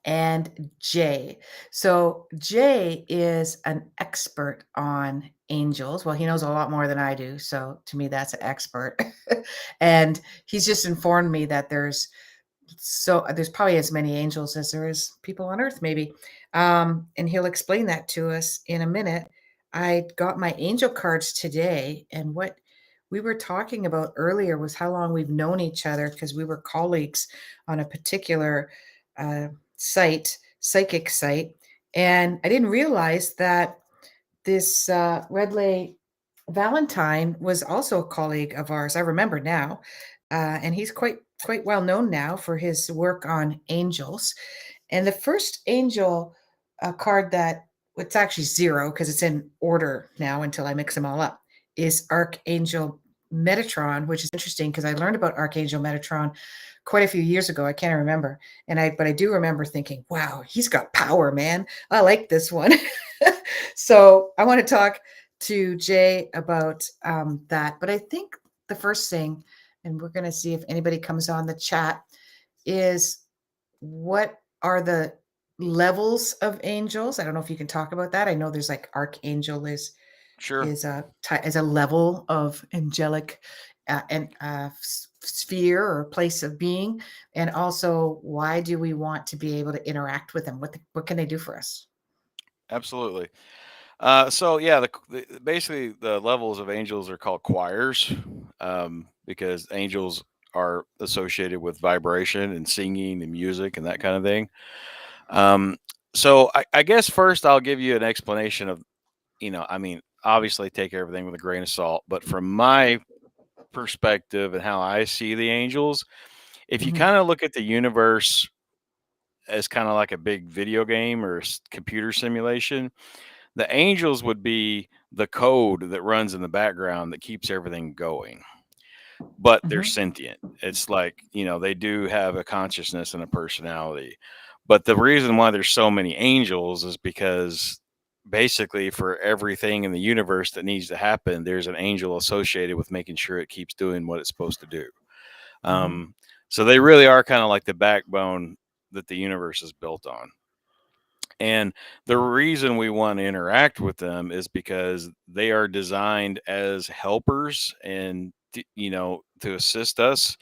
and Jay. So Jay is an expert on angels. Well, he knows a lot more than I do. So to me, that's an expert. And he's just informed me that there's probably as many angels as there is people on earth, maybe. And he'll explain that to us in a minute. I got my angel cards today, and what we were talking about earlier was how long we've known each other because we were colleagues on a particular uh, psychic site. And I didn't realize that this Redley Valentine was also a colleague of ours. I remember now, and he's quite well known now for his work on angels. And the first angel card that it's actually zero because it's in order now until I mix them all up is Archangel Metatron, which is interesting because I learned about Archangel Metatron quite a few years ago. I can't remember, but I do remember thinking, "Wow, he's got power, man! I like this one." So I want to talk to Jay about that. But I think the first thing, and we're going to see if anybody comes on the chat, is what are the levels of angels? I don't know if you can talk about that. I know there's like archangel Sure. is a level of angelic and sphere or place of being, and also why do we want to be able to interact with them? What can they do for us? Absolutely. So yeah, basically the levels of angels are called choirs, because angels are associated with vibration and singing and music and that kind of thing. Um, so I guess first I'll give you an explanation of, I mean, obviously take everything with a grain of salt, but from my perspective and how I see the angels, if you Mhm. kind of look at the universe as kind of like a big video game or computer simulation, the angels would be the code that runs in the background that keeps everything going, but they're Mhm. sentient. It's like, they do have a consciousness and a personality. But the reason why there's so many angels is because basically for everything in the universe that needs to happen, there's an angel associated with making sure it keeps doing what it's supposed to do. Mhm. Um, so they really are kind of like the backbone that the universe is built on. And the reason we want to interact with them is because they are designed as helpers and, to assist us.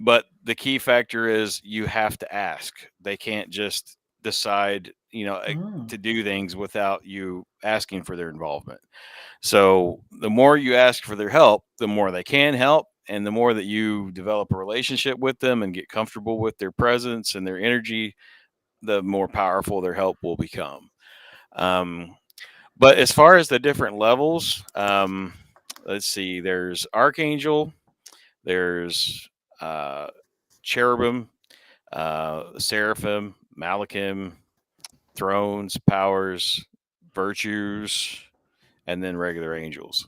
But the key factor is you have to ask. They can't just decide, Mm. to do things without you asking for their involvement. So the more you ask for their help, the more they can help. And the more that you develop a relationship with them and get comfortable with their presence and their energy, the more powerful their help will become. Um, but as far as the different levels, let's see, there's Archangel, there's uh, Cherubim, Seraphim, Malachim, Thrones, Powers, Virtues, and then regular angels.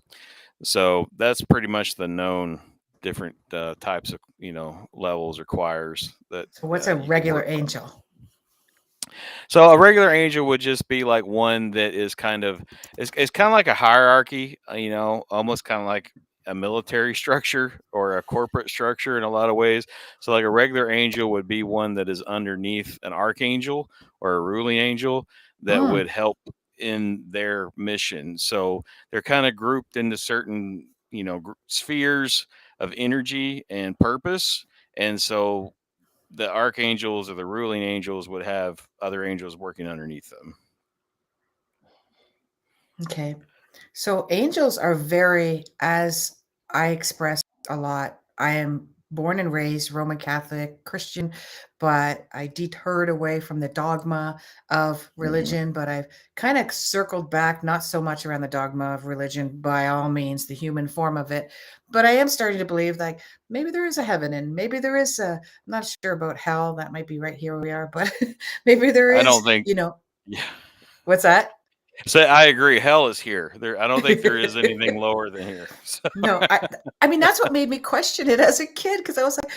So that's pretty much the known different types of, levels or choirs that So what's a you can regular work from. angel? So a regular angel would just be like one that is it's kind of like a hierarchy, almost kind of like a military structure or a corporate structure in a lot of ways. So like a regular angel would be one that is underneath an archangel or a ruling angel that Mm. would help in their mission. So they're kind of grouped into certain, spheres of energy and purpose. And so the archangels or the ruling angels would have other angels working underneath them. Okay. So angels are very, as I express a lot, I am born and raised Roman Catholic Christian, but I deterred away from the dogma of Hmm. religion, but I've kind of circled back, not so much around the dogma of religion, by all means, the human form of it. But I am starting to believe like maybe there is a heaven and maybe there is I'm not sure about hell. That might be right here where we are, but maybe there I is, don't think, yeah. what's that? So I agree. Hell is here. There, I don't think there is anything lower than here. So, No, I mean, that's what made me question it as a kid because I was like,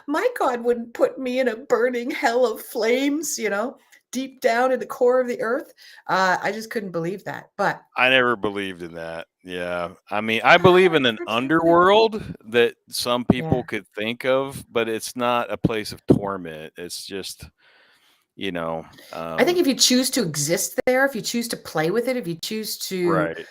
my God wouldn't put me in a burning hell of flames, deep down in the core of the earth. I just couldn't believe that. But I never believed in that. Yeah. I mean, I believe I in an never did either. underworld that some Yeah. people could think of, but it's not a place of torment. It's just, you know. I think if you choose to exist there, if you choose to play with it, if you choose to, Right.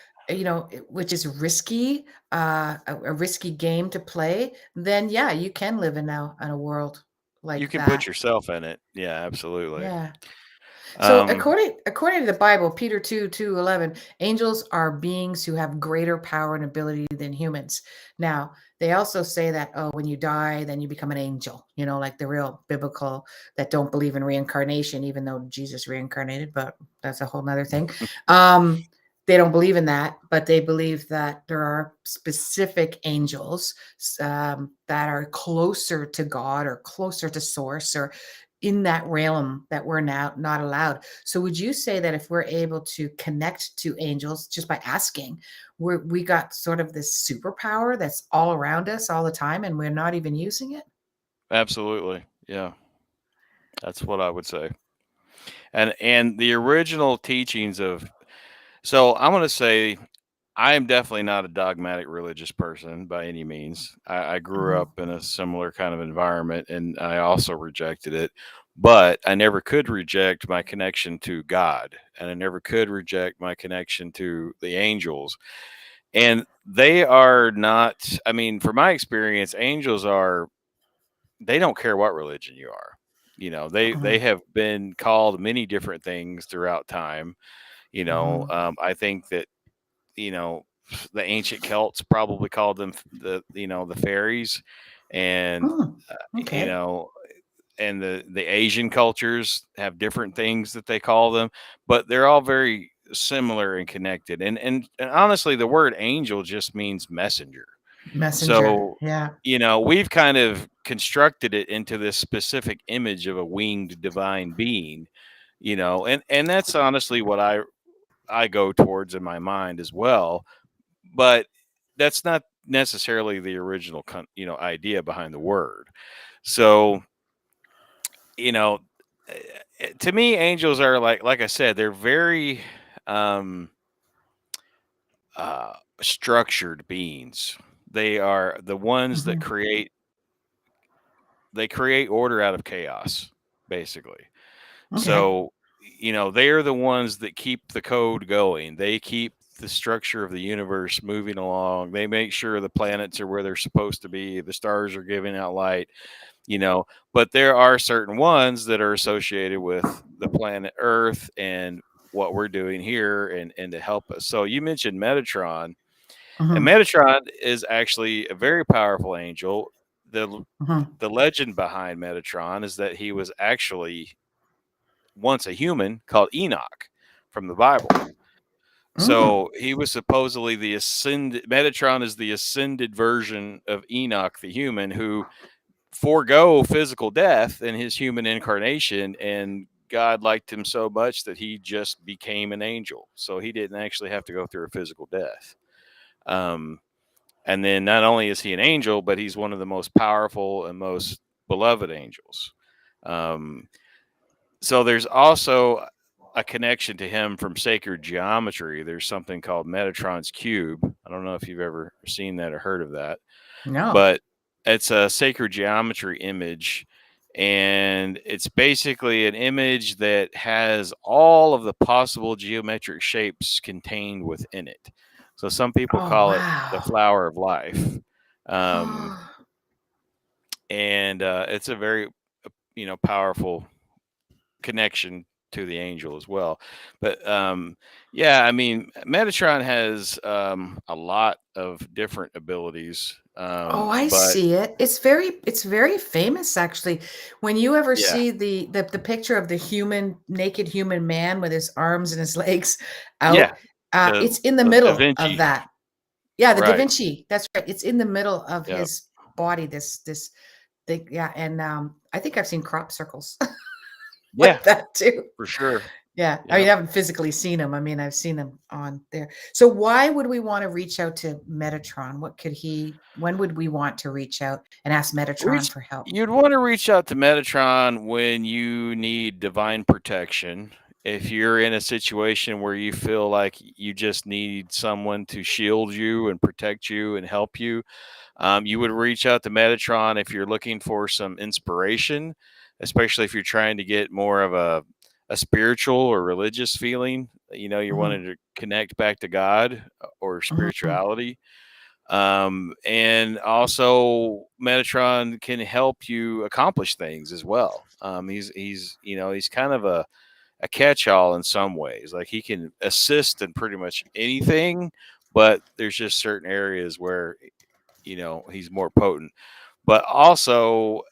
which is risky, a risky game to play, then yeah, you can live in a world You like can put that. yourself in it. Yeah, absolutely. Yeah. So Um, according to the Bible, Peter 2:11, angels are beings who have greater power and ability than humans. Now, they also say that, oh, when you die, then you become an angel, like the real biblical that don't believe in reincarnation, even though Jesus reincarnated, but that's a whole nother thing. Um, they don't believe in that, but they believe that there are specific angels that are closer to God or closer to source or in that realm that we're now not allowed. So would you say that if we're able to connect to angels just by asking, we got sort of this superpower that's all around us all the time and we're not even using it? Absolutely. Yeah, that's what I would say. And the original teachings of, so I'm going to say I am definitely not a dogmatic religious person by any means. I grew Mhm. up in a similar kind of environment and I also rejected it, but I never could reject my connection to God and I never could reject my connection to the angels. And they are not, I mean, from my experience, angels are, they don't care what religion you are. They Mhm. have been called many different things throughout time. Mhm. I think that you know the ancient Celts probably called them the fairies, and Mm. uh, you Okay. know, and the Asian cultures have different things that they call them, but they're all very similar and connected. And honestly, the word angel just means messenger. Messenger. So, Yeah. we've kind of constructed it into this specific image of a winged divine being, and that's honestly what I go towards in my mind as well. But that's not necessarily the original idea behind the word. So, you know, to me, angels are like I said, they're very um, structured beings. They are the ones that Mhm. create order out of chaos, basically. Okay. So, they are the ones that keep the code going. They keep the structure of the universe moving along. They make sure the planets are where they're supposed to be, the stars are giving out light, you know. But there are certain ones that are associated with the planet Earth and what we're doing here and to help us. So you mentioned Metatron, and Mhm. Metatron is actually a very powerful angel. The Mhm. the legend behind Metatron is that he was actually once a human called Enoch from the Bible. Mm. So he was supposedly the ascended. Metatron is the ascended version of Enoch, the human, who forego physical death in his human incarnation, and God liked him so much that he just became an angel. So he didn't actually have to go through a physical death. Um, and then not only is he an angel, but he's one of the most powerful and most beloved angels. Um, so there's also a connection to him from sacred geometry. There's something called Metatron's cube. I don't know if you've ever seen that or heard of that, No. but it's a sacred geometry image. And it's basically an image that has all of the possible geometric shapes contained within it. So some people Oh, call it the wow. flower of life. Um, and it's a very, powerful connection to the angel as well. But yeah, I mean, Metatron has a lot of different abilities. Oh, I But see it. It's very famous actually. When you ever yeah, see the picture of the naked human man with his arms and his legs yeah, out, the it's in the the Da middle of Vinci, that. Yeah, the Da right? Vinci. That's right. It's in the middle of Yeah, his body. This thing. Yeah, and I think I've seen crop circles yeah, with that too. for sure. Yeah, I Yeah. mean, I haven't physically seen him. I mean, I've seen him on there. So why would we want to reach out to Metatron? When would we want to reach out and ask Metatron Reach for help? You'd want to reach out to Metatron when you need divine protection. If you're in a situation where you feel like you just need someone to shield you and protect you and help you, you would reach out to Metatron if you're looking for some inspiration. especially if you're trying to get more of a spiritual or religious feeling. You're Mhm, wanting to connect back to God or mhm, spirituality. And also Metatron can help you accomplish things as well. He's kind of a catch-all in some ways. Like he can assist in pretty much anything, but there's just certain areas where he's more potent. But also,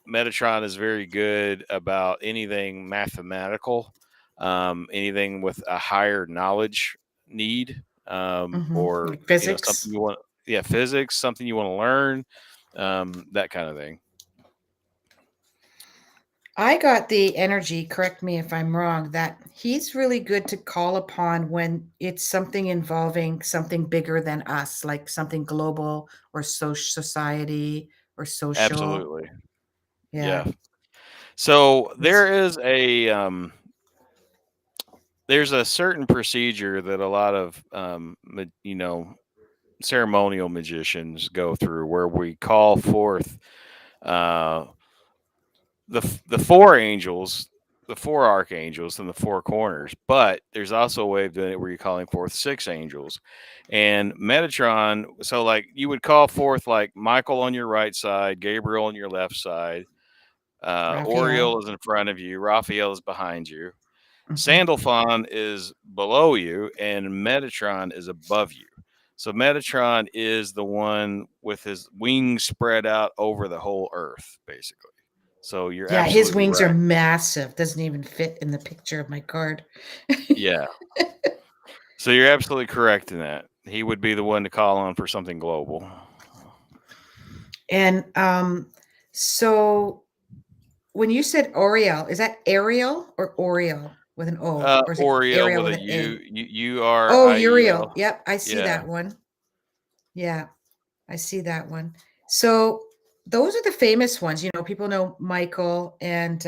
Metatron is very good about anything mathematical, anything with a higher knowledge need, or like something physics. you want. Yeah, physics, something you want to learn, that kind of thing. I got the energy, correct me if I'm wrong, that he's really good to call upon when it's something involving something bigger than us, like something global or society or social. Absolutely, Yeah. yeah. So It's there's a certain procedure that a lot of ceremonial magicians go through where we call forth uh, the four angels, the four archangels, and the four corners. But there's also a way of doing it where you're calling forth six angels. And Metatron, so like you would call forth like Michael on your right side, Gabriel on your left side, Raphael. Oriel is in front of you, Raphael is behind you, Mhm. Sandalphon is below you, and Metatron is above you. So Metatron is the one with his wings spread out over the whole earth, basically. So you're Yeah, his absolutely wings are right. massive. Doesn't even fit in the picture of my card. Yeah. So you're absolutely correct in that. He would be the one to call on for something global. And so when you said Oriel, is that Ariel or Oriel with an O, or is it Oriel Ariel with with a an U, A? Oh, Uriel. Uriel. Yep, I see Yeah. that one. Yeah, I see that one. So those are the famous ones. People know Michael and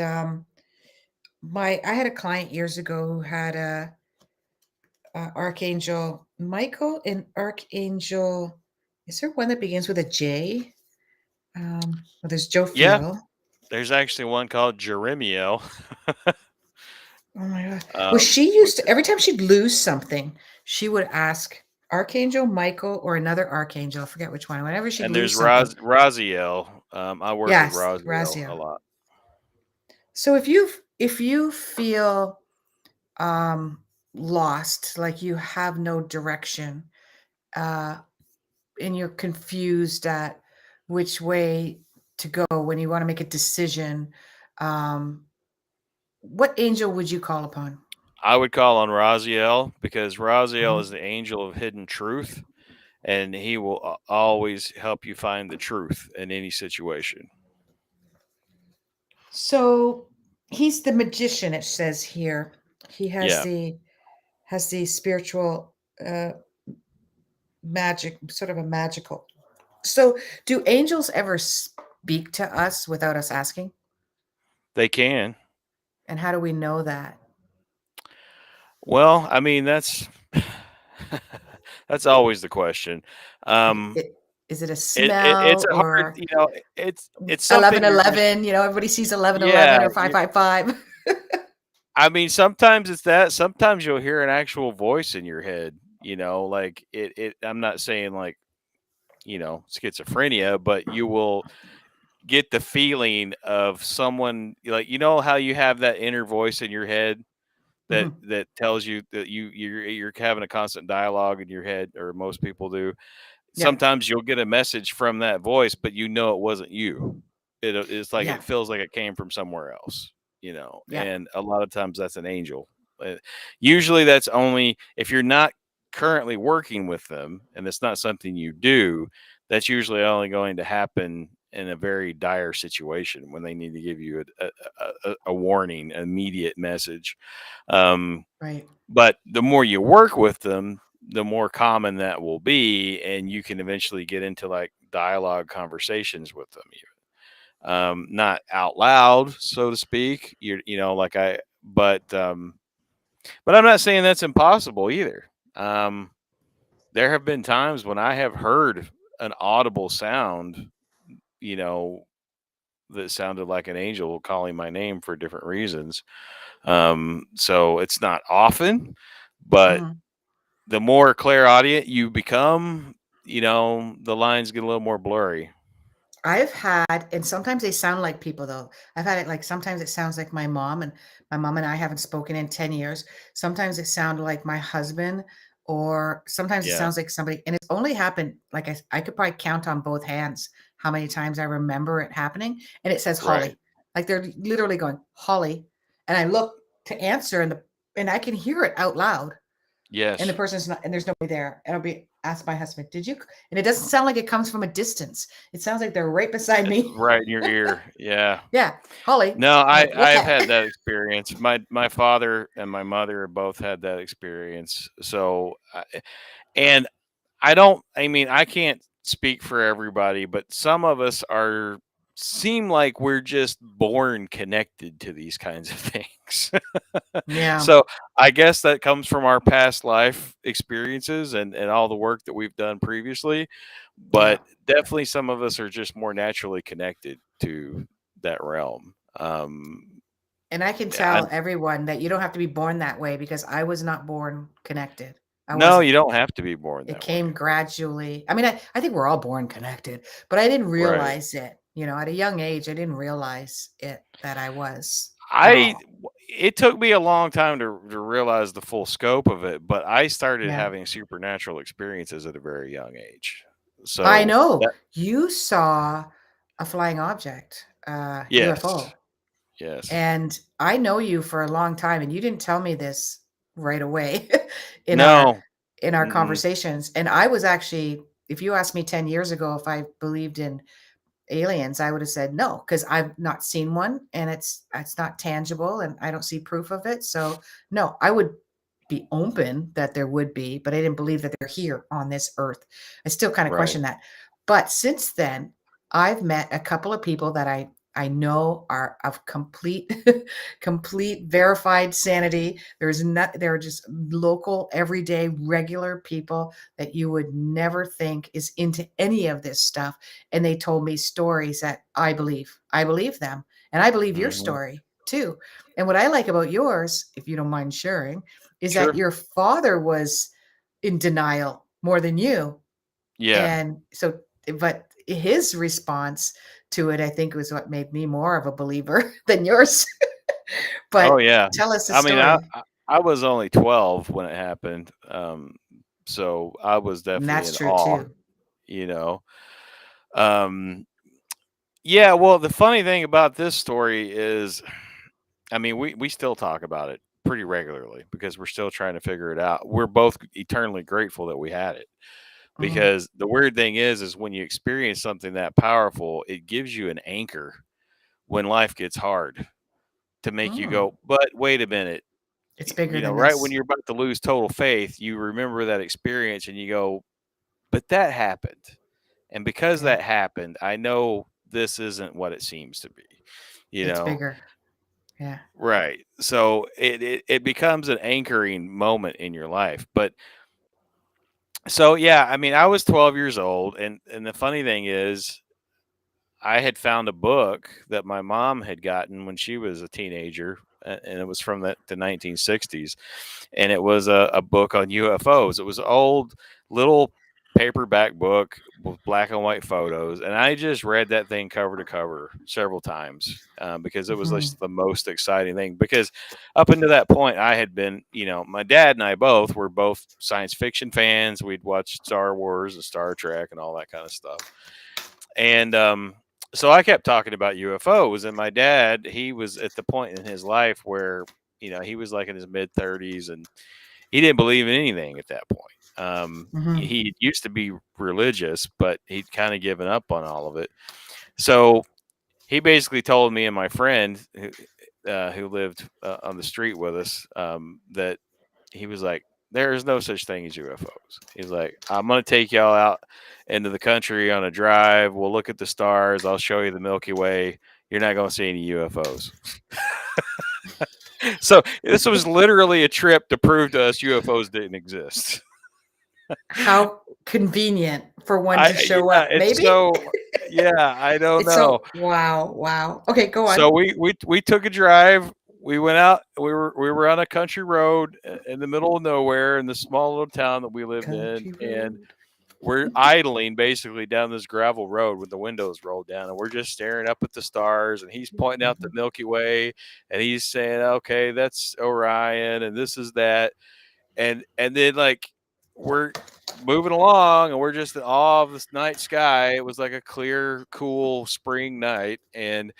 my. I had a client years ago who had a Archangel Michael and Archangel. Is there one that begins with a J? Well, there's Yeah. Jophiel. There's actually one called Jeremiel, Oh my god. Well, she used which to every time she'd lose something, she would ask Archangel Michael or another archangel, I forget which one. Whenever she'd and there's lose something. Raziel. I work with Yes, Raziel a Razia. lot. So if you feel um lost, like you have no direction, uh and you're confused at which way to go when you want to make a decision, um what angel would you call upon? I would call on Raziel because Raziel Mhm. is the angel of hidden truth, and he will always help you find the truth in any situation. So he's the magician, it says here. He Yeah, has the spiritual uh magic, sort of a magical. So do angels ever speak to us without us asking? they can. And how do we know that? Well, I mean that's always the question. Like Um, is it a it's smell a hard, or it's something you're just 1111, everybody sees 1111 yeah. or 555. I mean, sometimes it's that. Sometimes you'll hear an actual voice in your head. Like it. I'm not saying like schizophrenia, but you will get the feeling of someone like how you have that inner voice in your head that Mhm. that tells you that you're having a constant dialogue in your head, or most people do. Yeah. Sometimes you'll get a message from that voice, but it wasn't you. It's like Yeah. it feels like it came from somewhere else, Yeah. and a lot of times that's an angel. Uh, Usually that's only if you're not currently working with them and it's not something you do, that's usually only going to happen in a very dire situation when they need to give you a warning, an immediate message. Um, Right. but the more you work with them, the more common that will be, and you can eventually get into like dialogue conversations with them. Even not out loud, so to speak. Like but I'm not saying that's impossible either. There have been times when I have heard an audible sound, you know, that sounded like an angel calling my name for different reasons. So it's not often, but Mhm. the more clairaudient you become, the lines get a little more blurry. I've had, and sometimes they sound like people though. I've had it like sometimes it sounds like my mom, and my mom and I haven't spoken in 10 years. Sometimes it sounded like my husband, or sometimes it Yeah, sounds like somebody, and it's only happened like I could probably count on both hands how many times I remember it happening. And it says right. Holly. Like they're literally going, Holly. And I look to answer and I can hear it out loud. And the Yes. person's not, and there's nobody there. And I'll be asked my husband, did you? And it doesn't sound like it comes from a distance. It sounds like they're right beside It's me. right in your ear. Yeah. Yeah, Holly. No, I'm like, I've yeah. had that experience. My father and my mother both had that experience. So, and I mean, I can't speak for everybody, but some of us seem like we're just born connected to these kinds of things. Yeah, So I guess that comes from our past life experiences and all the work that we've done previously. yeah. But definitely some of us are just more naturally connected to that realm. And I can I, tell everyone that you don't have to be born that way because I was not born connected. I no, wasn't. you don't have to be born It that way. came gradually. I mean, I think we're all born connected, but I didn't Right. realize it. At a young age, I didn't realize it that I was at I all. it took me a long time to realize the full scope of it, but I started Yeah. having supernatural experiences at a very young age. I So know. that You saw a flying object, yes, UFO. yes. And I know you for a long time, and you didn't tell me this right away in our No. in our Mm-mm. conversations. And I was actually, if you asked me 10 years ago if I believed in aliens, I would have said no, because I've not seen one and it's not tangible and I don't see proof of it. So no, I would be open that there would be, but I didn't believe that they're here on this earth. I still kind of Right. question that. But since then, I've met a couple of people that I know are of complete complete verified sanity. There's not they're just local, everyday, regular people that you would never think is into any of this stuff. And they told me stories that I believe. I believe them. And I believe your Hmm. story too. And what I like about yours, if you don't mind sharing, is that Sure. your father was in denial more than you. Yeah. And so, but his response to it, I think, was what made me more of a believer than yours. Oh But yeah. tell us the I mean, I story. I I was only 12 when it happened. So I was And definitely that's in true awe, too. you know. Um yeah, well, the funny thing about this story is I mean, we still talk about it pretty regularly because we're still trying to figure it out. We're both eternally grateful that we had it. Mhm. Because the weird thing is when you experience something that powerful, it gives you an anchor when life gets hard to make you Mm. go, but wait a minute. It's bigger than Right when this. you're about to lose total faith, you remember that experience and you go, but that happened. And because Yeah, that happened, I know this isn't what it seems to be, you it's know? bigger. Yeah. Right. So it becomes an anchoring moment in your life. But so yeah, I mean, I was 12 years old, and the funny thing is, I had found a book that my mom had gotten when she was a teenager, and it was from the 1960s, and it was a book on UFOs. It was an old little paperback book with black and white photos, and I just read that thing cover to cover several times because it was Mhm. just the most exciting thing. Because up until that point, I had been, my dad and I both were both science fiction fans. We'd watched Star Wars and Star Trek and all that kind of stuff, and so I kept talking about UFOs, and my dad, he was at the point in his life where he was like in his mid 30s, and he didn't believe in anything at that point. Mhm. He used to be religious, but he'd kind of given up on all of it. So he basically told me and my friend who lived on the street with us that he was like, there is no such thing as UFOs. He's like, I'm going to take y'all out into the country on a drive. We'll look at the stars. I'll show you the Milky Way. You're not going to see any UFOs. So this was literally a trip to prove to us UFOs didn't exist. How convenient for one I to show yeah, up, it's maybe? so yeah, I don't It's know. so wow, wow. Okay, go So on. we took a drive. We went out. We were on a country road in the middle of nowhere in the small little town that we lived in, Country and road. we're idling basically down this gravel road with the windows rolled down, and we're just staring up at the stars. And he's pointing out the Mhm. Milky Way, and he's saying, "Okay, that's Orion, and this is that," and then like we're moving along, and we're just in awe of this night sky. It was like a clear, cool spring night, and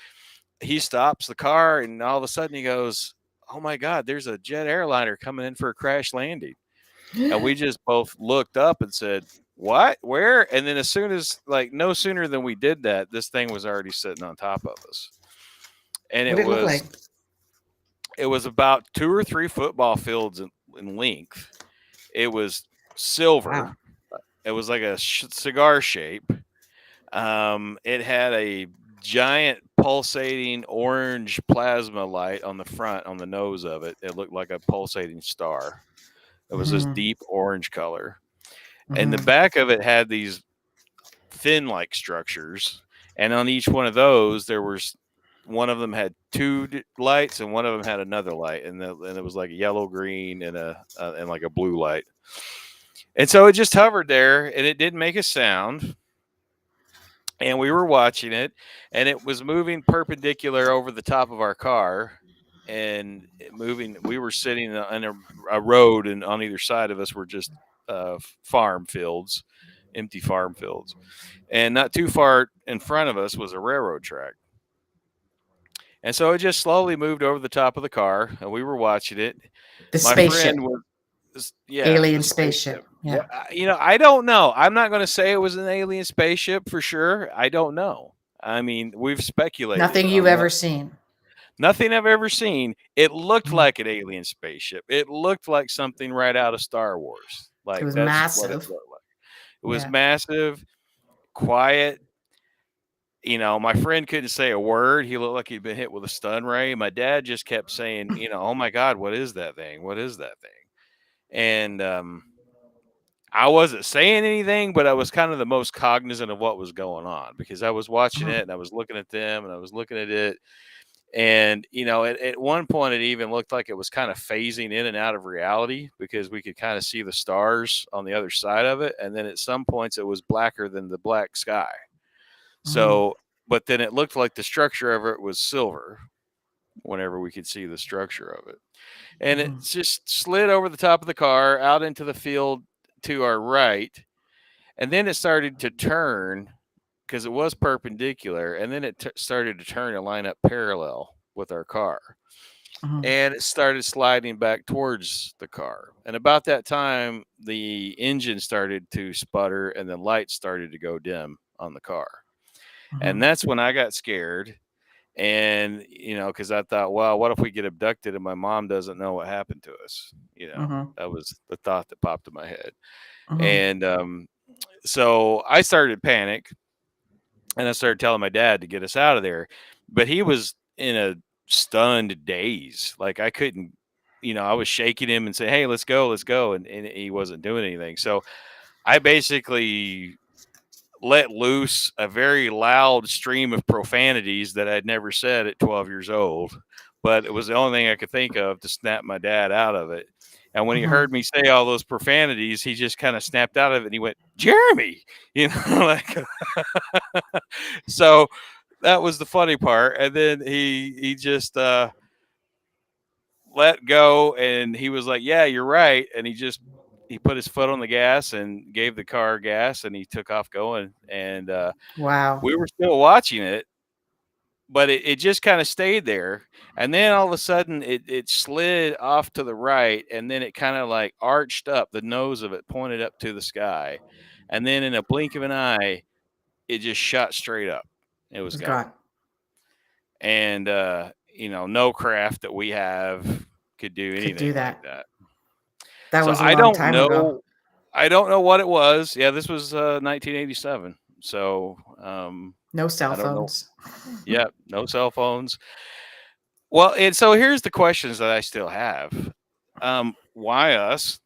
he stops the car, and all of a sudden he goes, "Oh my God, there's a jet airliner coming in for a crash landing." And we just both looked up and said, "What? Where?" And then as soon as like no sooner than we did that, this thing was already sitting on top of us. And What did it look like? it was about 2 or 3 football fields in length. It was silver. Wow. It was like a cigar shape. It had a giant pulsating orange plasma light on the front, on the nose of it. It looked like a pulsating star. It was this Mhm. deep orange color. And the Mhm. back of it had these fin like structures. And on each one of those, there was one of them had two lights and one of them had another light. And it was like a yellow, green, and like a blue light. And so it just hovered there and it didn't make a sound, and we were watching it, and it was moving perpendicular over the top of our car, and moving. We were sitting on a road, and on either side of us were just farm fields, empty farm fields, and not too far in front of us was a railroad track. And so it just slowly moved over the top of the car, and we were watching it. The My friend spaceship. yeah, the Alien spaceship. spaceship. What Yeah. I don't know. I'm not going to say it was an alien spaceship for sure. I don't know. I mean, we've speculated Nothing you've on what. ever seen. Nothing I've ever seen. It looked Mhm. like an alien spaceship. It looked like something right out of Star Wars. It Like was that's what it massive. looked like. It was Yeah. massive, quiet. My friend couldn't say a word. He looked like he'd been hit with a stun ray. My dad just kept saying, "Oh my God, what is that thing? What is that thing?" And I wasn't saying anything, but I was kind of the most cognizant of what was going on because I was watching Mhm. it and I was looking at them and I was looking at it. And, at one point, it even looked like it was kind of phasing in and out of reality because we could kind of see the stars on the other side of it. And then at some points, it was blacker than the black sky. Mhm. So, but then it looked like the structure of it was silver whenever we could see the structure of it. And it Mhm. just slid over the top of the car out into the field to our right, and then it started to turn because it was perpendicular, and then it started to turn and line up parallel with our car, Mhm. and it started sliding back towards the car. And about that time, the engine started to sputter and the lights started to go dim on the car. And Mhm. that's when I got scared. And because I thought, well, what if we get abducted and my mom doesn't know what happened to us? Mhm. That was the thought that popped in my head. Mhm. And so I started to panic, and I started telling my dad to get us out of there. But he was in a stunned daze. Like I couldn't, I was shaking him and saying, "Hey, let's go," and he wasn't doing anything. So I basically let loose a very loud stream of profanities that I'd never said at 12 years old, but it was the only thing I could think of to snap my dad out of it. And when he Mhm. heard me say all those profanities, he just kind of snapped out of it and he went, "Jeremy," like so that was the funny part. And then he just let go, and he was like, "Yeah, you're right." And he put his foot on the gas and gave the car gas, and he took off going. And Wow. we were still watching it, but it just kind of stayed there. And then all of a sudden it slid off to the right, and then it kind of like arched up, the nose of it pointed up to the sky. And then in a blink of an eye, it just shot straight up. It It was was gone. gone. And no craft that we have could do Could anything do like that. that. That So was a long time ago. I don't know what it was. Yeah, this was 1987. So No cell I don't know. phones. Yeah, no cell phones. Well, and so here's the questions that I still have. Why us?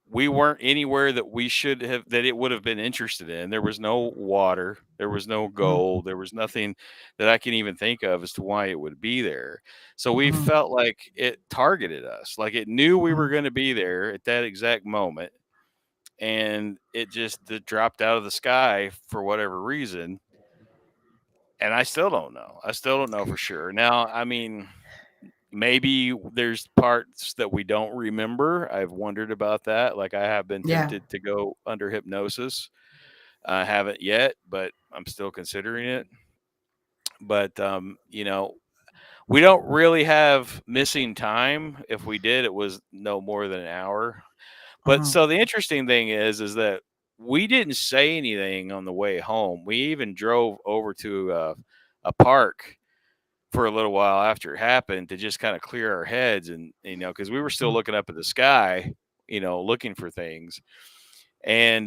we weren't anywhere that we should have, that it would have been interested in. There was no water, there was no Mm, gold, there was nothing that I can even think of as to why it would be there. So we mhm, felt like it targeted us, like it knew we were mhm. going to be there at that exact moment, and it just dropped out of the sky for whatever reason. And I still don't know. I still don't know for sure. Now, I mean, maybe there's parts that we don't remember. I've wondered about that. Like I have been Yeah. tempted to go under hypnosis. I haven't yet, but I'm still considering it. But we don't really have missing time. If we did, it was no more than an hour. But Mhm, so the interesting thing is that we didn't say anything on the way home. We even drove over to a park for a little while after it happened to just kind of clear our heads, and because we were still mm, looking up at the sky, looking for things. And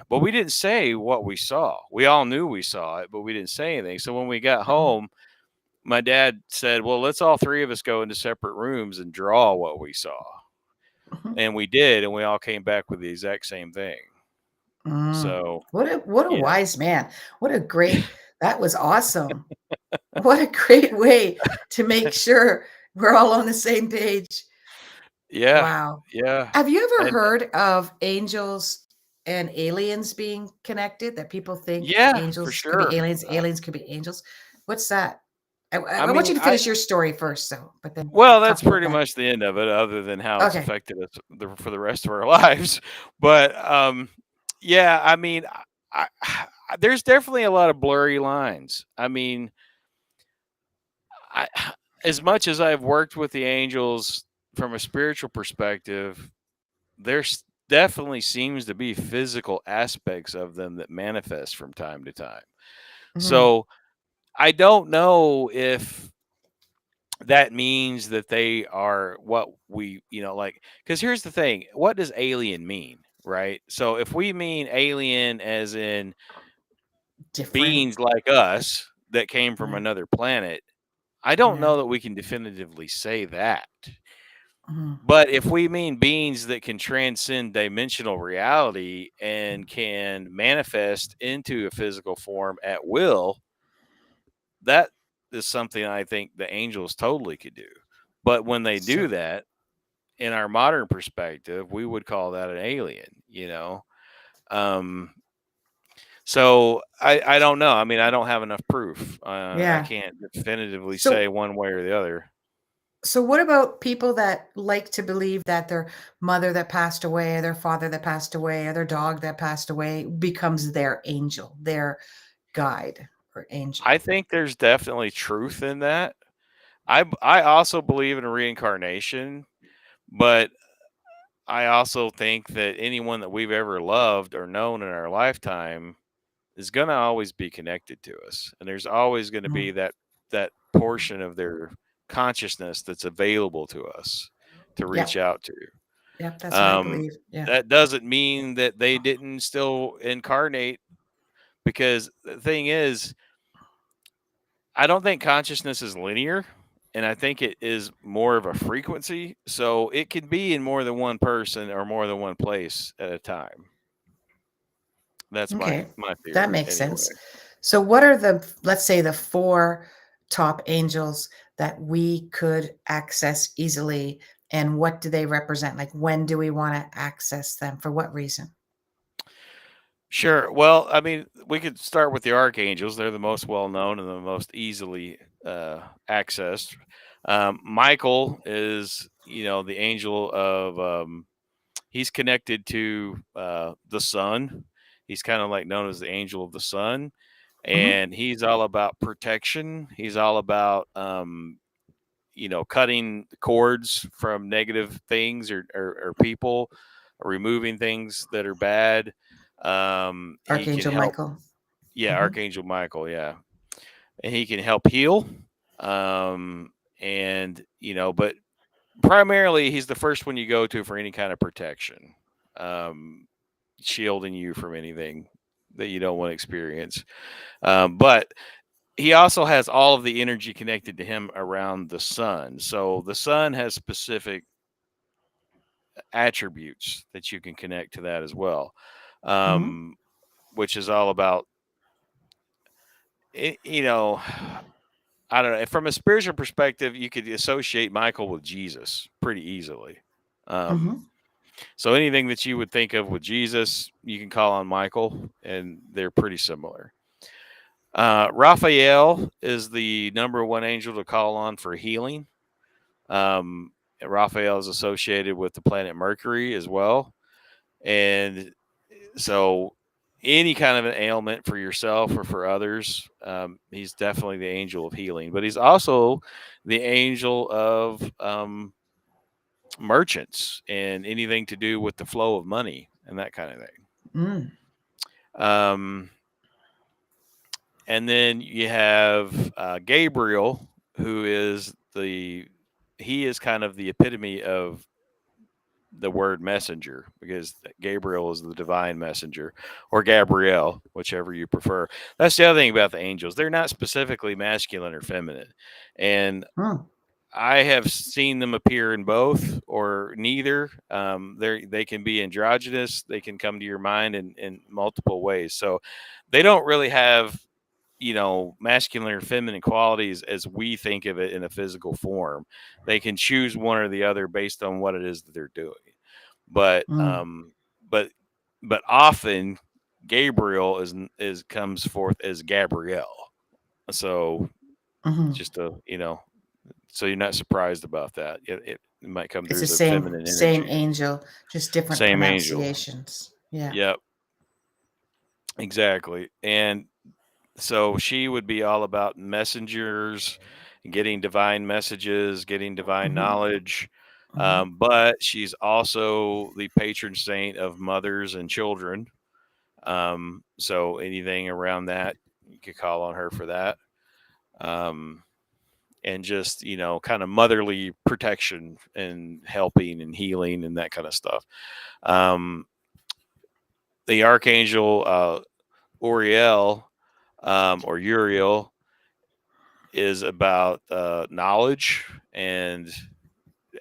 but we didn't say what we saw. We all knew we saw it, but we didn't say anything. So when we got mhm, home, my dad said, well, let's all three of us go into separate rooms and draw what we saw. mhm. And we did, and we all came back with the exact same thing. Mm. So What a yeah. wise man. What a great that was awesome. What a great way to make sure we're all on the same page. Yeah. Wow. Yeah. Have you ever And heard of angels and aliens being connected? That people think yeah, for angels could be sure. aliens, aliens could be angels? What's that? I I want you mean, to I finish your story first, so but then Well, that's talk about pretty that. much the end of it, other than how it's Okay. affected us for the rest of our lives. But yeah, I mean, there's definitely a lot of blurry lines. I mean, I, as much as I've worked with the angels from a spiritual perspective, there's definitely seems to be physical aspects of them that manifest from time to time. Mhm. So I don't know if that means that they are what we, like, because here's the thing, what does alien mean, right? So if we mean alien as in Different. beings like us that came from Mhm. another planet, I don't Yeah. know that we can definitively say that. Mhm. But if we mean beings that can transcend dimensional reality and can manifest into a physical form at will, that is something I think the angels totally could do. But when they do So that, in our modern perspective, we would call that an alien. Um, so I don't know. I mean, I don't have enough proof. I yeah. can't definitively say So one way or the other. So what about people that like to believe that their mother that passed away, or their father that passed away, or their dog that passed away becomes their angel, their guide or I angel? think there's definitely truth in that. I also believe in reincarnation, but I also think that anyone that we've ever loved or known in our lifetime is going to always be connected to us, and there's always going to be Mm. that portion of their consciousness that's available to us to reach Yep. out to. Yep. That's what I um believe. Yeah. that doesn't mean that they didn't still incarnate, because the thing is, I don't think consciousness is linear, and I think it is more of a frequency, so it can be in more than one person or more than one place at a time. That's my Okay. That theory makes sense. anyway. So what are let's say the four top angels that we could access easily, and what do they represent? Like when do we want to access them? For what reason? Sure. Well, I mean, we could start with the archangels. They're the most well known and the most easily accessed. Michael is, the angel of, he's connected to the sun. He's kind of like known as the angel of the sun. Mhm. And he's all about protection. He's all about, cutting cords from negative things, or people, removing things that are bad. He can Archangel help. Michael. Yeah, Mhm. Archangel Michael. Yeah, and he can help heal. Um, and but primarily he's the first one you go to for any kind of protection, um, shielding you from anything that you don't want to experience. But he also has all of the energy connected to him around the sun. So the sun has specific attributes that you can connect to that as well, Mhm. um, which is all about it, I don't know. From a spiritual perspective, you could associate Michael with Jesus pretty easily. Um, Mhm. so anything that you would think of with Jesus, you can call on Michael, and they're pretty similar. Raphael is the number one angel to call on for healing. Um, Raphael is associated with the planet Mercury as well. And so, any kind of an ailment for yourself or for others, he's definitely the angel of healing. But he's also the angel of merchants and anything to do with the flow of money and that kind of thing. Mm. Um, and then you have Gabriel, who is he is kind of the epitome of the word messenger, because Gabriel is the divine messenger, or Gabrielle, whichever you prefer. That's the other thing about the angels. They're not specifically masculine or feminine. And Mm. I have seen them appear in both or neither. They can be androgynous. They can come to your mind in multiple ways. So they don't really have, masculine or feminine qualities as we think of it in a physical form. They can choose one or the other based on what it is that they're doing. But Mm. but but often Gabriel is comes forth as Gabrielle. So Mhm. just so you're not surprised about that. It might come It's through the as a same feminine same energy. angel, just different Same angel. pronunciations. Yeah. Yep, exactly. And so she would be all about messengers, getting divine messages, getting divine Mhm. knowledge. Mhm. But she's also the patron saint of mothers and children. So anything around that, you could call on her for that. Um, and just, kind of motherly protection and helping and healing and that kind of stuff. Um, the archangel Uriel, or Uriel, is about knowledge and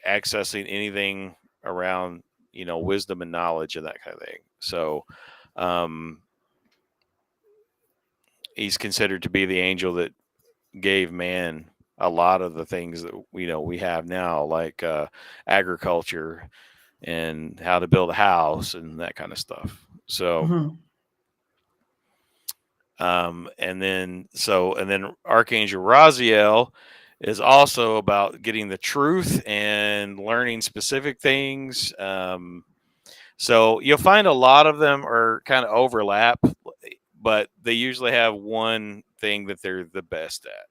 accessing anything around, wisdom and knowledge and that kind of thing. So um, he's considered to be the angel that gave man a lot of the things that we have now, like agriculture and how to build a house and that kind of stuff. So Mhm. and then Archangel Raziel is also about getting the truth and learning specific things. So you'll find a lot of them are kind of overlap, but they usually have one thing that they're the best at.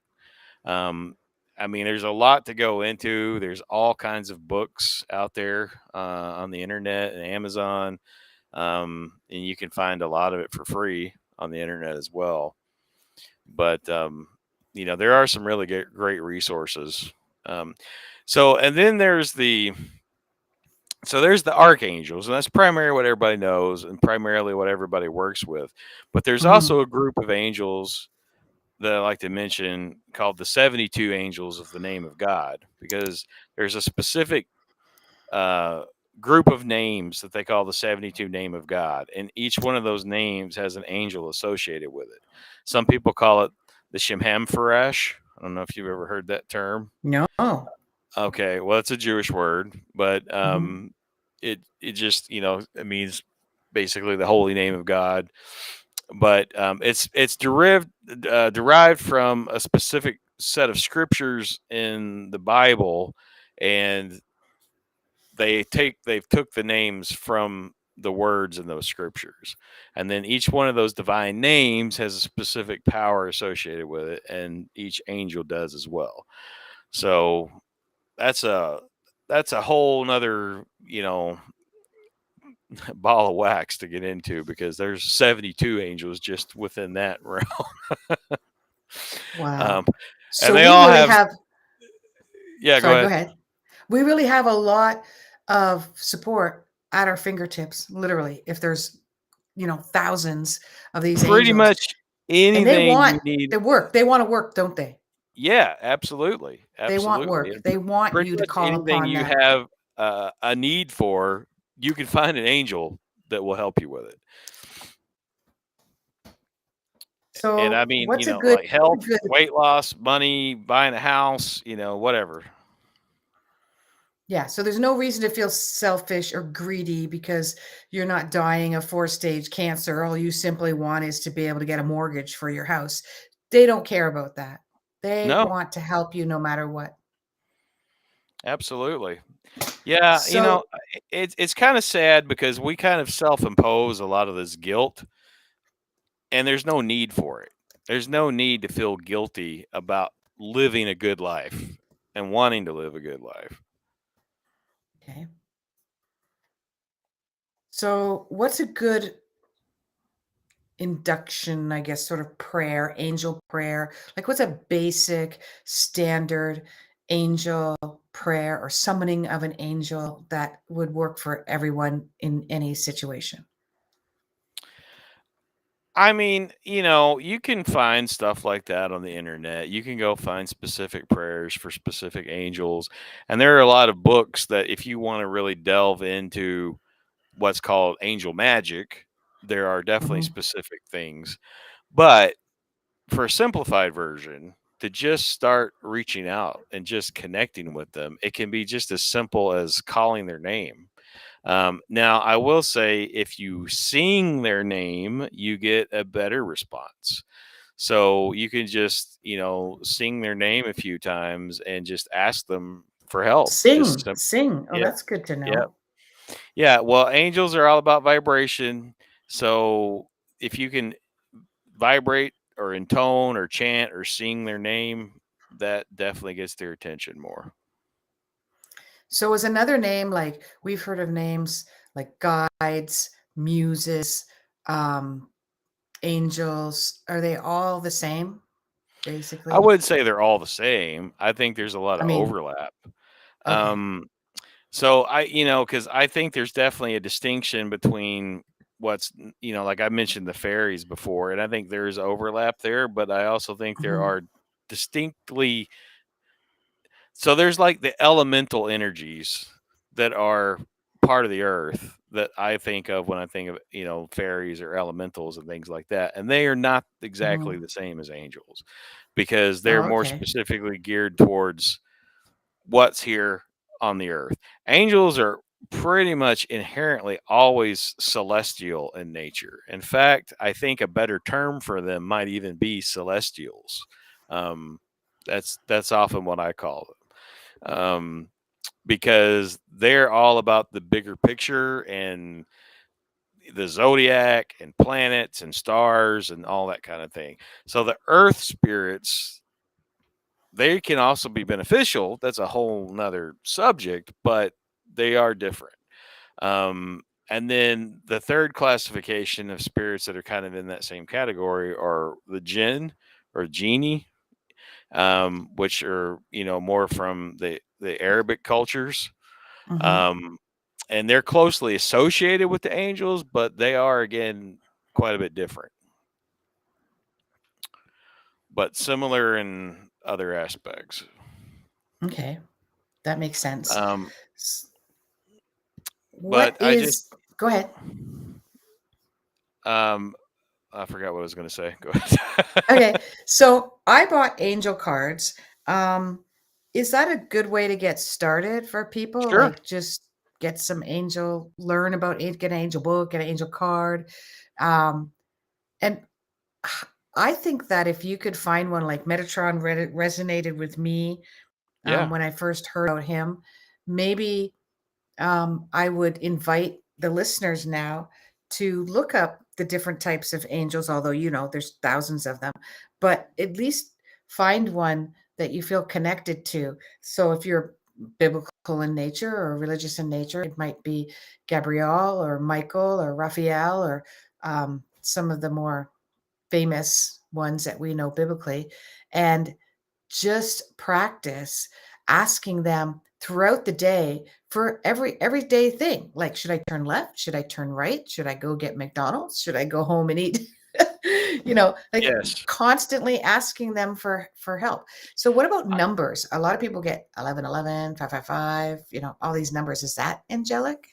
I mean, there's a lot to go into. There's all kinds of books out there on the internet and Amazon, and you can find a lot of it for free on the internet as well. But there are some really great resources. Um, and then there's the archangels, and that's primarily what everybody knows and primarily what everybody works with. But there's Mhm. also a group of angels that I like to mention called the 72 angels of the name of God, because there's a specific uh, group of names that they call the 72 name of God. And each one of those names has an angel associated with it. Some people call it the Shemham Farash. I don't know if you've ever heard that term. No. Okay, well, it's a Jewish word, but Mhm. it just it means basically the holy name of God. But it's derived from a specific set of scriptures in the Bible, and they've took the names from the words in those scriptures, and then each one of those divine names has a specific power associated with it, and each angel does as well. So that's a that's a whole nother ball of wax to get into, because there's 72 angels just within that realm. Wow. um, and So they we all really have, have yeah, go sorry, go ahead. ahead. We really have a lot of support at our fingertips, literally, if there's, thousands of these Pretty angels. much And they anything want you need. the work. They wanna work, don't they? Yeah, absolutely, They want absolutely. work. And They want pretty you to much call anything upon you them. have a need for, you can find an angel that will help you with it. And I So mean, what's a good like health, good weight loss, money, buying a house, whatever. Yeah, so there's no reason to feel selfish or greedy because you're not dying of four-stage cancer. All you simply want is to be able to get a mortgage for your house. They don't care about that. They No, want to help you no matter what. absolutely. Yeah, So it's kind of sad because we kind of self-impose a lot of this guilt, and there's no need for it. There's no need to feel guilty about living a good life and wanting to live a good life. okay. So what's a good induction, I guess, sort of prayer, angel prayer? Like what's a basic standard angel prayer or summoning of an angel that would work for everyone in any situation? I mean, you can find stuff like that on the internet. You can go find specific prayers for specific angels. And there are a lot of books that, if you want to really delve into what's called angel magic, there are definitely Mhm. specific things. But for a simplified version, to just start reaching out and just connecting with them, it can be just as simple as calling their name. Now, I will say, if you sing their name, you get a better response. So you can just, sing their name a few times and just ask them for help. Just Sing, sing. Oh, Yep, that's good to yep, know. yeah. Well, angels are all about vibration. So if you can vibrate or intone or chant or sing their name, that definitely gets their attention more. So is another name like we've heard of names like guides, muses, um, angels. Are they all the same, I basically? would say they're all the same. I think there's a lot I of mean, overlap. okay. Um, so because I think there's definitely a distinction between like I mentioned the fairies before, and I think there's overlap there, but I also think there Mhm. are distinctly, so there's like the elemental energies that are part of the earth that I think of when I think of, fairies or elementals and things like that. And they are not exactly Mhm. the same as angels because they're Oh, more okay. specifically geared towards what's here on the earth. Angels are pretty much inherently always celestial in nature. In fact, I think a better term for them might even be celestials. Um, that's often what I call them, because they're all about the bigger picture and the zodiac and planets and stars and all that kind of thing. So the earth spirits, they can also be beneficial. That's a whole nother subject, but they are different. And then the third classification of spirits that are kind of in that same category are the jinn or genie, which are, more from the Arabic cultures. Mhm. Um, and they're closely associated with the angels, but they are, again, quite a bit different, but similar in other aspects. Okay. That makes sense. Um, S but What I just, is Go ahead. um, I forgot what I was going to say. Go ahead. Okay. So I bought angel cards. Um, is that a good way to get started for people? Sure. Like just get some angel, learn about it, get an angel book, get an angel card. Um, and I think that if you could find one like Metatron resonated with me Yeah. when I first heard about him, maybe I would invite the listeners now to look up the different types of angels, although, there's thousands of them, but at least find one that you feel connected to. So if you're biblical in nature or religious in nature, it might be Gabriel or Michael or Raphael or some of the more famous ones that we know biblically. And just practice asking them throughout the day for every everyday thing. Like, should I turn left? Should I turn right? Should I go get McDonald's? Should I go home and eat? Like Yes. constantly asking them for help. So what about numbers? A lot of people get 1111, 555, all these numbers. Is that angelic?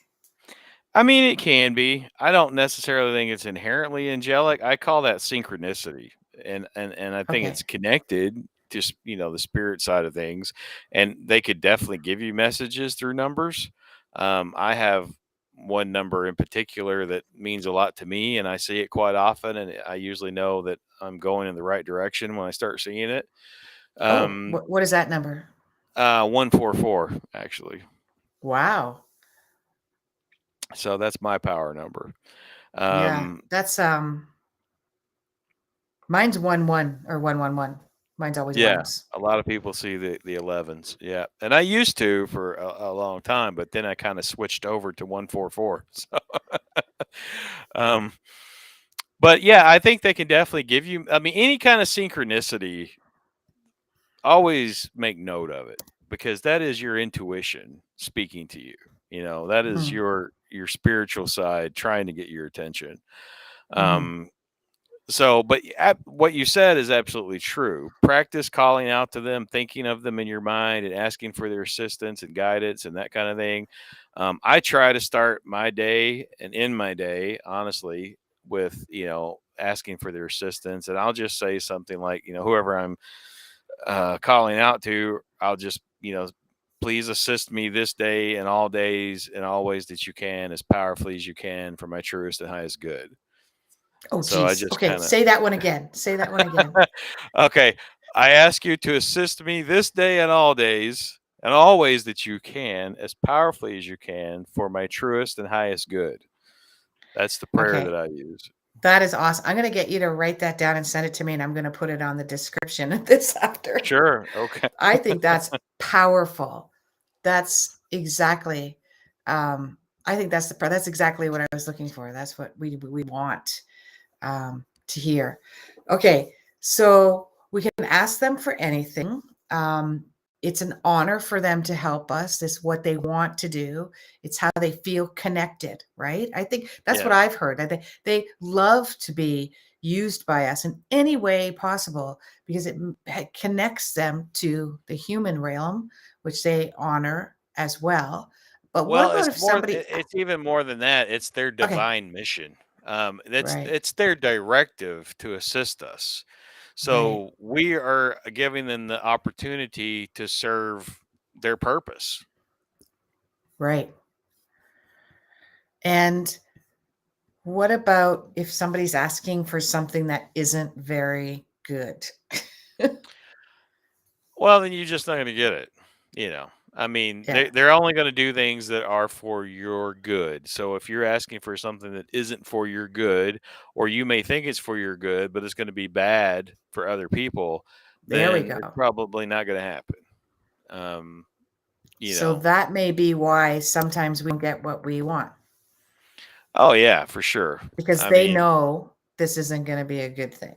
I mean, it can be. I don't necessarily think it's inherently angelic. I call that synchronicity, and I think it's Okay. connected to the spirit side of things, and they could definitely give you messages through numbers. I have one number in particular that means a lot to me, and I see it quite often, and I usually know that I'm going in the right direction when I start seeing it. Oh, Um, what is that number? 144 actually. Wow. So that's my power number. Yeah. Um, That's mine's 11 or 111. Mine's always Yeah, ones. a lot of people see the 11s, yeah, and I used to for a long time, but then I kinda switched over to 144, so, um, but, yeah, I think they can definitely give you I mean, any kinda synchronicity, always make note of it, because that is your intuition speaking to you, that is Mhm. your spiritual side trying to get your attention, Mhm. um So, but what you said is absolutely true. Practice calling out to them, thinking of them in your mind, and asking for their assistance and guidance and that kind of thing. I try to start my day and end my day, honestly, with asking for their assistance, and I'll just say something like, whoever I'm calling out to, I'll just please assist me this day and all days and all ways that you can, as powerfully as you can, for my truest and highest good. Oh, So I geez. just Okay, kind of say that one again. Say that one again. Okay. I ask you to assist me this day and all days, and all ways that you can, as powerfully as you can, for my truest and highest good. That's the prayer that Okay. I use. That is awesome. I'm gonna get you to write that down and send it to me, and I'm gonna put it on the description of this after. Sure. Okay. I think that's powerful. That's exactly, I think that's exactly what I was looking for. That's what we want, to hear. Okay, so we can ask them for anything. Um, it's an honor for them to help us. It's what they want to do. It's how they feel connected, right? I think that's what Yeah. I've heard. I think they love to be used by us in any way possible because it connects them to the human realm, which they honor as well. But what Well, about if somebody? it's even more than that. It's their Okay, divine mission. That's right, it's their directive to assist us. right, So we are giving them the opportunity to serve their purpose. right. And what about if somebody's asking for something that isn't very good? Well, then you're just not gonna get it, you know? I mean, Yeah, they're only gonna do things that are for your good. So if you're asking for something that isn't for your good, or you may think it's for your good, but it's gonna be bad for other people, there we then it's go. probably not gonna happen. Um, you So know that may be why sometimes we don't get what we want Oh, yeah, for sure. because I they mean, know this isn't going to be a good thing.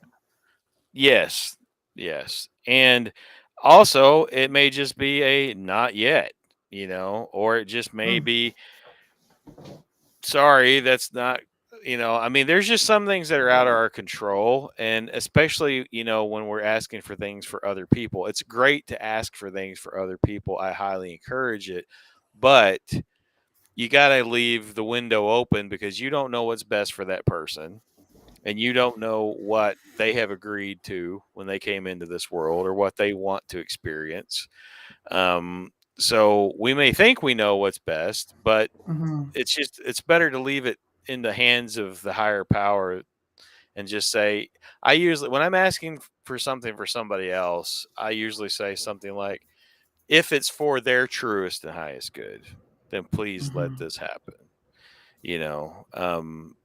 yes, yes. And also, it may just be a not yet, or it just may Mm, be sorry, that's not I mean, there's just some things that are out of our control, and especially, when we're asking for things for other people. It's great to ask for things for other people. I highly encourage it, but you got to leave the window open because you don't know what's best for that person, and you don't know what they have agreed to when they came into this world or what they want to experience. So we may think we know what's best, but mhm. it's better to leave it in the hands of the higher power and just say, I usually, when I'm asking for something for somebody else, I usually say something like, if it's for their truest and highest good, then please let Mhm. this happen, you know, um,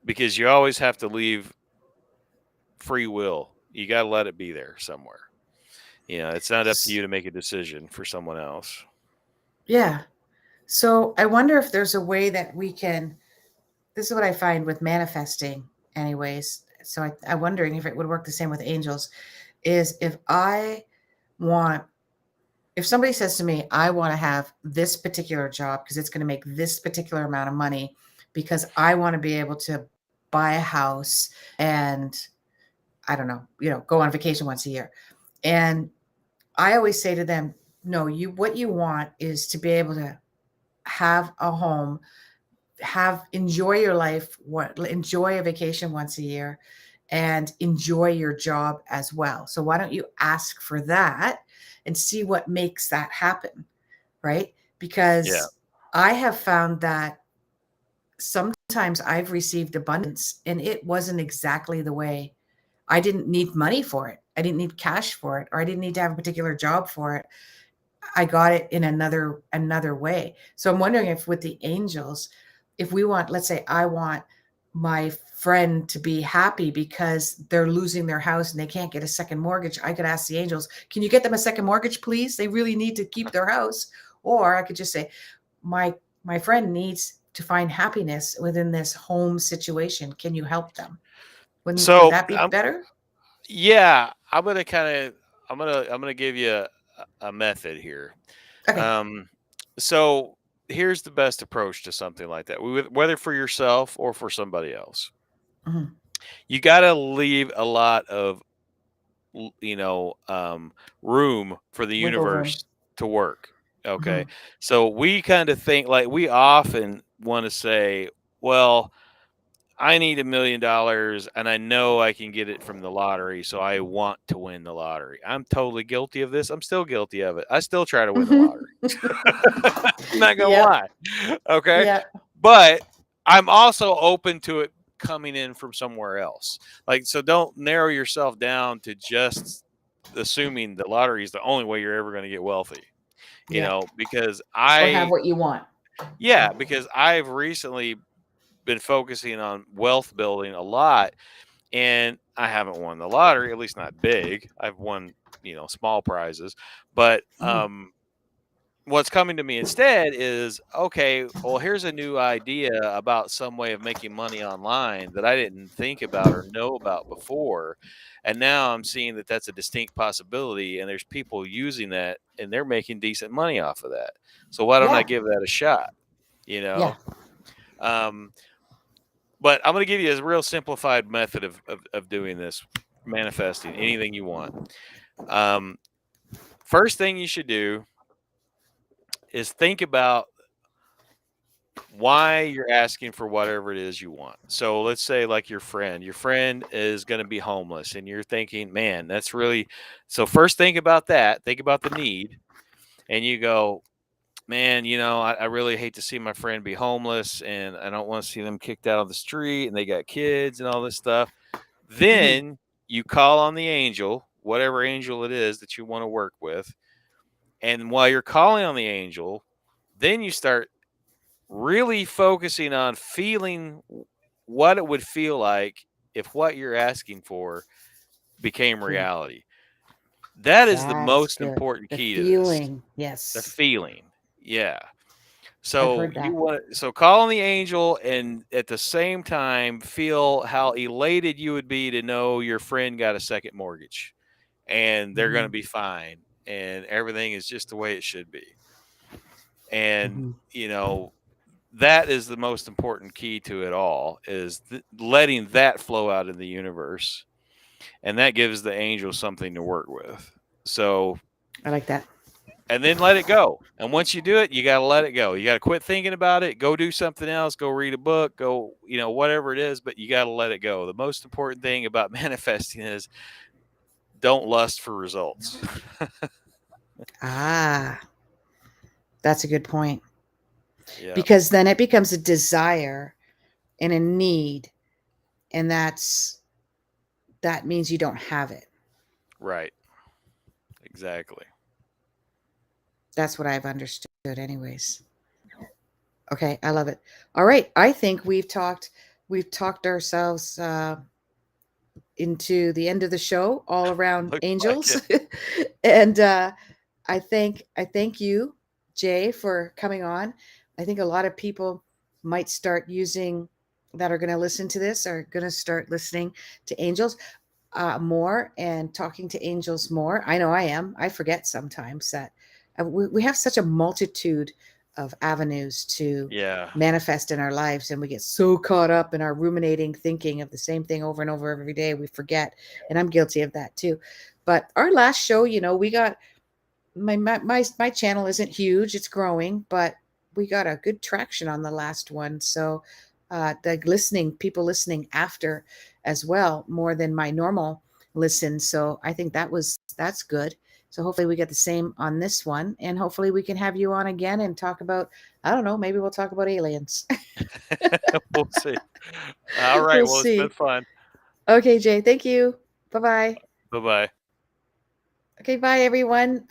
because you always have to leave free will. You got to let it be there somewhere. It's not up to S- you to make a decision for someone else. Yeah. So I wonder if there's a way that we can. This is what I find with manifesting, anyways. So I'm wondering if it would work the same with angels. Is want if somebody says to me, I want to have this particular job because it's going to make this particular amount of money because I want to be able to buy a house and I don't know, go on vacation once a year. And I always say to them, no, what you want is to be able to have a home, enjoy your life, enjoy a vacation once a year, and enjoy your job as well. So why don't you ask for that and see what makes that happen, right? Yeah. Because I have found that sometimes I've received abundance and it wasn't exactly the way. I didn't need money for it. I didn't need cash for it, or I didn't need to have a particular job for it. I got it in another way. So I'm wondering if with the angels, if we want, let's say I want my friend to be happy because they're losing their house and they can't get a second mortgage, I could ask the angels, can you get them a second mortgage, please? They really need to keep their house. Or I could just say, my friend needs to find happiness within this home situation. Can you help them? Would So that be better? yeah, I'm gonna give you a method here. Okay. Um, so here's the best approach to something like that, whether for yourself or for somebody else. Mhm. You got to leave a lot of room for the Wiggle room. universe to work. Okay, Mhm. so we kind of think like we often want to say, well, I need $1 million and I know I can get it from the lottery. So I want to win the lottery. I'm totally guilty of this. I'm still guilty of it. I still try to win the Mhm. lottery. I'm not going to Yep. lie. Okay. Yep. But I'm also open to it coming in from somewhere else. Like, so don't narrow yourself down to just assuming the lottery is the only way you're ever going to get wealthy, Yep. because Or have what you want. because I've recently been focusing on wealth building a lot, and I haven't won the lottery, at least not big. I've won, small prizes, but Mhm. what's coming to me instead is, okay, well, here's a new idea about some way of making money online that I didn't think about or know about before. And now I'm seeing that that's a distinct possibility, and there's people using that and they're making decent money off of that. So why don't I Yeah. give that a shot? You Yeah. know? Um, but I'm going to give you a real simplified method of doing this, manifesting anything you want. Um, First thing you should do is think about why you're asking for whatever it is you want. So let's say like your friend is going to be homeless and you're thinking, man, that's really, so first think about that, think about the need, and you go, man, I really hate to see my friend be homeless and I don't want to see them kicked out of the street and they got kids and all this stuff. Mhm. Then you call on the angel, whatever angel it is that you want to work with. And while you're calling on the angel, then you start really focusing on feeling what it would feel like if what you're asking for became Okay. reality. That is the That's most good. important The key to this. feeling. The Yes. feeling. Yeah. I've So heard you that. want call on the angel and at the same time feel how elated you would be to know your friend got a second mortgage and they're going to Mhm. be fine and everything is just the way it should be. And Mhm. that is the most important key to it all is letting that flow out in the universe, and that gives the angel something to work with. So, I like that. and then let it go. And once you do it, you got to let it go. You got to quit thinking about it, go do something else, go read a book, go, whatever it is, but you got to let it go. The most important thing about manifesting is don't lust for results. Ah, that's a good point. Yeah, Because then it becomes a desire and a need, and that means you don't have it. right. Exactly. That's what I've understood anyways. Okay, I love it. All right, I think we've talked ourselves into the end of the show all around Looks like angels. it. And I thank you, Jay, for coming on. I think a lot of people might start using that are going to listen to this are going to start listening to angels more and talking to angels more. I know I am. I forget sometimes that we have such a multitude of avenues to Yeah. manifest in our lives, and we get so caught up in our ruminating thinking of the same thing over and over every day we forget. And I'm guilty of that too. But our last show, we got my channel isn't huge, it's growing, but we got a good traction on the last one. So the people listening after as well, more than my normal listen. So I think that's good. So hopefully we get the same on this one, and hopefully we can have you on again and talk about, I don't know, maybe we'll talk about aliens. We'll see. All right. We'll Well, it's been see. fun. Okay, Jay, thank you. Bye-bye. Bye bye. Okay, bye everyone.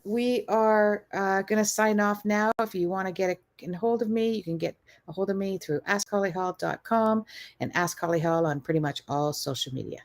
We are going to sign off now. If you want to get a hold of me, you can get a hold of me through askhollyhall.com and Ask Holly Hall on pretty much all social media.